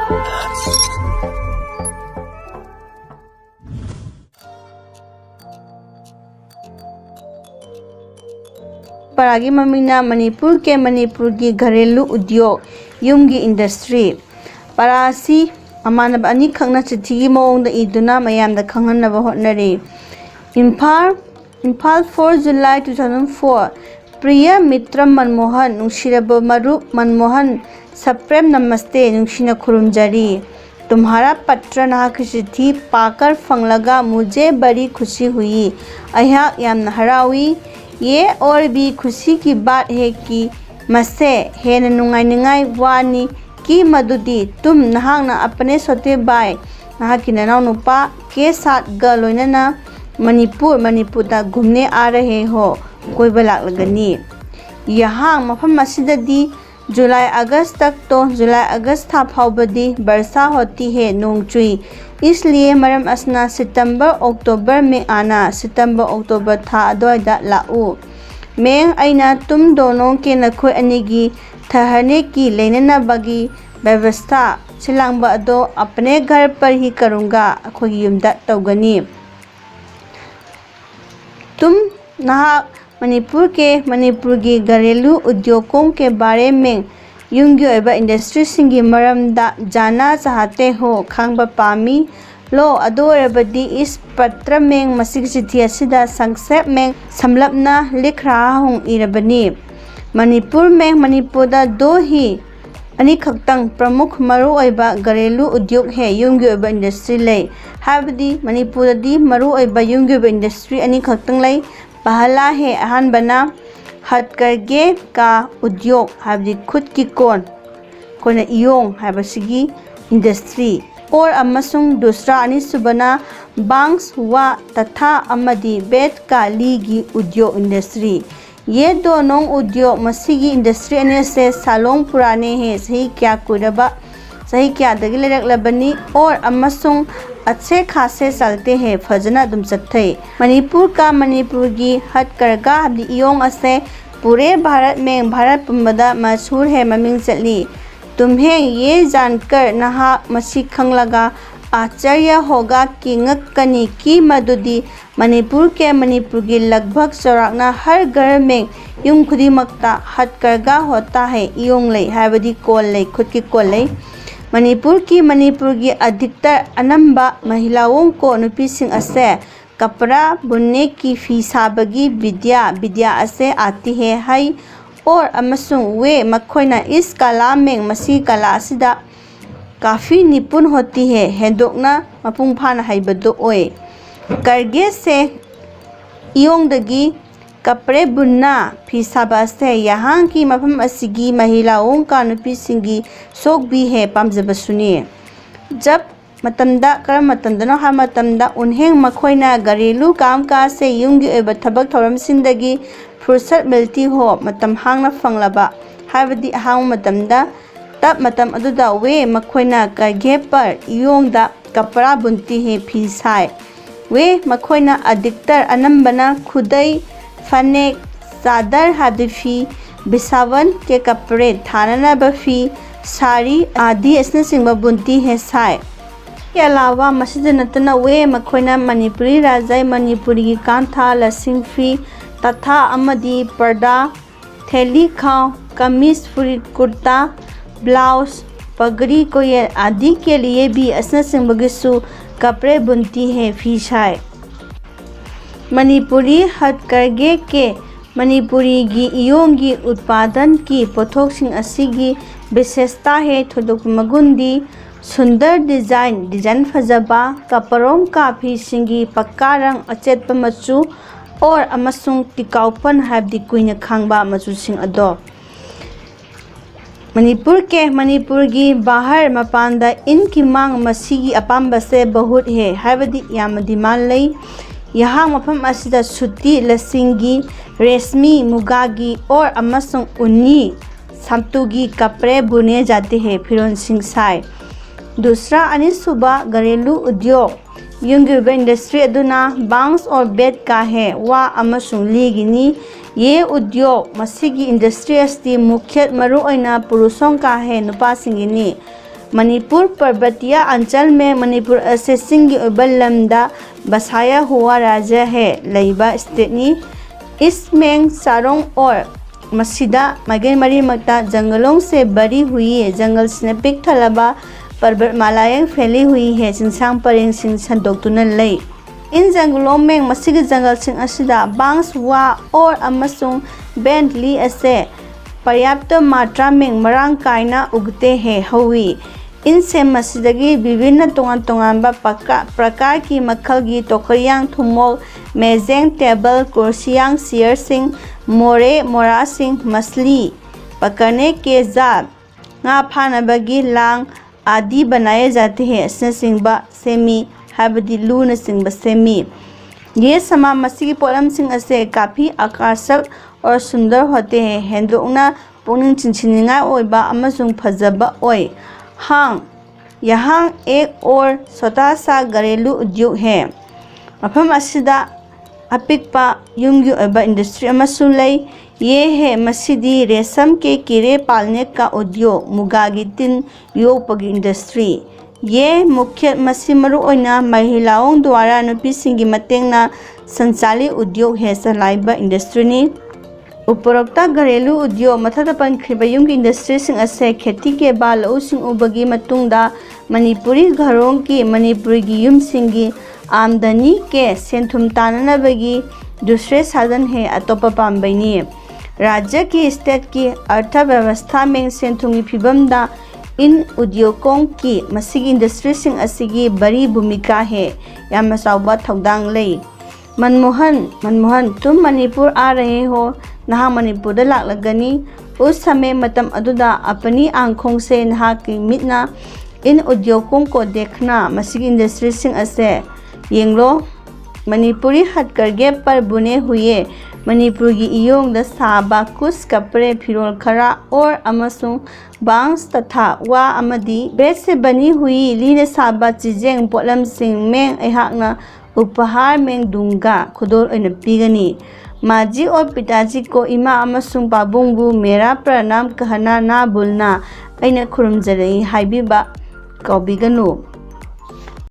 परागी ममीना मणिपुर की घरेलू उद्योग युमगी इंडस्ट्री परासी अमानब अनी खंगना चिठी की मौंग इदुना मयाम द खंगनब होटनरी इम्फाल 4 जुलाई 2004 प्रिय मित्र मनमोहन नुशिरब मरुप मनमोहन सप्रेम नमस्ते नुशिना खुरुमजरी तुम्हारा पत्र ना की चिट्ठी पाकर फंगलगा मुझे बड़ी खुशी हुई अहा याम हरावी। ये और भी खुशी की बात है कि मसे हेन नुंगाई वानी कि मदुदी तुम नहांगना अपने सोते बाय नहा की ननाव नुपा के साथ गलोइनना मणिपुर घूमने आ रहे हो कोई बलाक लगनी। यहाँ मफम मसीददी जुलाई अगस्त तक तो जुलाई अगस्त था फाउबदी वर्षा होती है नोंग चुई, इसलिए मरम असना सितंबर अक्टूबर में आना। सितंबर अक्टूबर था अद्वाइदा लाऊ मैं आईना तुम दोनों के नखोई अनिगी ठहरने की लेने बगी व्यवस्था सिलांग अदो अपने घर पर ही करूँगा अखोई युमदा तौगनी। तुम नहा मणिपुर की घरेलू उद्योगों के बारे में युमगी ओइबा इंडस्ट्री सिंगी मरमदा जाना चाहते हो खांग पामी लो अदोरबदी इस पत्र में मसिक चिट्ठी असिदा संक्षेप में समलपना लिख रहा हूँ इरबनी। मणिपुर दो ही अनी खक्तंग प्रमुख मरु ओइबा घरेलू उद्योग है युमगी ओइबा इंडस्ट्री ले हाबदी मणिपुर दी मरु ओइबा युमगी ओइबा इंडस्ट्री अनी खक्तंग ले पहला है अहानबना हथकरघे का उद्योग हाबदी खुद की कोन इयोंग हाबसिगी इंडस्ट्री और अमसुंग दूसरा अनिसुबना बांग्स हुआ तथा अमदी बेत काली की उद्योग इंडस्ट्री। ये दोनों उद्योग मसीगी इंडस्ट्री अने से सालों पुराने हैं सही क्या दगी लेरकलबनी और अमसुंग अच्छे खासे चलते हैं फजना दुम चथे। मणिपुर की हथकरघा इयोंग असे पूरे भारत में भारत पुंबदा मशहूर है ममिंग चली। तुम्हें ये जानकर नहा मसी खंगलगा आश्चर्य होगा कि ngakani की मदुदी मणिपुर की लगभग चौराकना हर घर में युम खुदिमक्ता हथकरघा होता है इयोंग ले हाबदी कोल ले खुद की कोल ले। मणिपुर की अधिकतर अनंबा महिलाओं को नुपीसिंग असे कपड़ा बुनने की फी साबगी विद्या असे आती है हाई और अमसुंग वे मखोइना इस कला में मसी कला सिदा काफ़ी निपुण होती है हेदोकना मपुंग फाना हाइबदो ओए। करघे से इयोंगदगी कपड़े बुनना फी साबा से यहाँ की मफम असिगी महिलाओं का नुपीसिंगी शौक भी है पामजब सुनिए। जब उन्हें मखोइना घरेलू कामकाज से युमगी ओइबा थबक थौरमसिंदगी फुर्सत मिलती हो मतम हांगना फंगलबा हाबदी हांग मतमदा तब मतम अदुदा वे मखोइना करघे पर इयोंगदा कपड़ा बुनती है फी साए। वे मखोइना अधिकतर अनंबना खुदई फनेक चादर हादफी बिसावन के कपड़े थाना बफी साड़ी आदि ऐसे बुनती है साए। के अलावा मस्जिद नतना वे मखोइना मणिपुरी राजाई मणिपुरी कांथा लसिंगफी तथा अमदी पर्दा थैली खाओ कमीज फुरी कुर्ता ब्लाउज पगड़ी कोयल आदि के लिए भी असनसिंबगिसु कपड़े बुनती है फीशाय। मणिपुरी हथकरघे के मणिपुरी गी इयोंगी उत्पादन की पोथोक्सिंग असिगी विशेषता है थोदोक मगुंदी सुंदर डिजाइन फजबा कपड़ों का फीसिंगी पक्का रंग अचेत मचू और अमसुंग टिकाउपन हाबदी कुइना खांगबा मचुसिंग अदो। मणिपुर की बाहर मपानदा इनकी मांग मसीगी अपाम्ब से बहुत है हाबदी यामदी मान लई। यहाँ मफम असिदा सूती लसिंगी रेशमी मुगागी और अमसुंग उन्नी सामतुगी कपड़े बुने जाते हैं फिरोन सिंह साय। दूसरा अनिसुबा घरेलू उद्योग युमगी ओइबा इंडस्ट्री अदुना बांग्स और बेत का है वा अमसुंग लीगिनी। ये उद्योग मसीगी इंडस्ट्री अस्ति मुख्य मरु ओइना पुरुषों का है नुपासिंगिनी। मणिपुर पर्वतीय अंचल में मणिपुर असे चिंगी ओइबा लमदा बसाया हुआ राज्य है लैबा स्टेटनी ईस्ट सारोंग और मसीदा मगेन मरी मक्ता जंगलों से भरी हुई है। जंगल से पिक थलबा पर्वतमालाएं फैली हुई है। चिंसांग परेंग सिंह संदोक्तुना लई। इन जंगलों में मसीग जंगल सिंह असिदा बांस वा और अमसुंग बेंटली असे पर्याप्त मात्रा में मरांग कायना उगते हैं हवी। इनसे मसीदगी विभिन्न तोंगान प्रकार की मखल की टोकरियांग थुमोल मेजेंग टेबल कुर्सियांग सियर सिंह मोरे मोरा सिंह मछली पकड़ने के जाल nga फानबगी लांग आदि बनाए जाते हैं। सिंबा सेमी हाबदी लून सिंबा सेमी। ये समा मसी पोलम सिंह असे काफी आकर्षक और सुंदर होते हैं। हेंदोना पुनिंग चिंचिनिंगा ओइबा अमसुंग फजबा ओइ। हाँ, यहाँ एक और छोटा सा घरेलू उद्योग है। मफम असिदा अपिकपा युंगी ओइबा इंडस्ट्री अमसुं लई। ये है मसीदी रेशम के कीड़े पालने का उद्योग मुगागी तिन योपगी इंडस्ट्री। ये मुख्य मसी मरु ओइना महिलाओं द्वारा नुपीसिंगी मतेंगना संचालित उद्योग है सलाइबा इंडस्ट्री ने। उपरोक्त घरेलू उद्योग मथक पंखिबा युंगी इंडस्ट्री सिंह असे खेती के बाद लौ सिंह उबगी मतुंगदा मणिपुरी घरों की मणिपुरी की युम सिंगी आमदनी के सेंथुम ताननबगी दूसरे साधन है अतोपा पाम्बैनी। राज्य की स्टेट की अर्थव्यवस्था में सेंथुंगी फिबमदा इन उद्योगों की मसीगी इंडस्ट्री सिंह असिगी बड़ी भूमिका है। याम साउबा थौदांग लई। मनमोहन तुम मणिपुर आ रहे हो, नहा मणिपुर लागनी। उस समय मतम अदुदा अपनी आंखों से नहा की मिटना इन उद्योगों को देखना मसीगी इंडस्ट्री सिंह असे येंगलो। मणिपुरी हथकरघे पर बुने हुए मणिपुर की इयोंग साबा कुछ कपड़े फिरोल खरा और अमसुंग बांस तथा वा अमदी बेत से बनी हुई लीने साबा चीजें पोलम सिंह में एहाकना उपहार में दूंगा खुदोर ओइना पीगनी। माजी और पिताजी को इमा अमसुंग पाबुंगबु मेरा प्रणाम कहना ना भूलना अइना खुरुमजरई हाइबिबा कौबिगनु।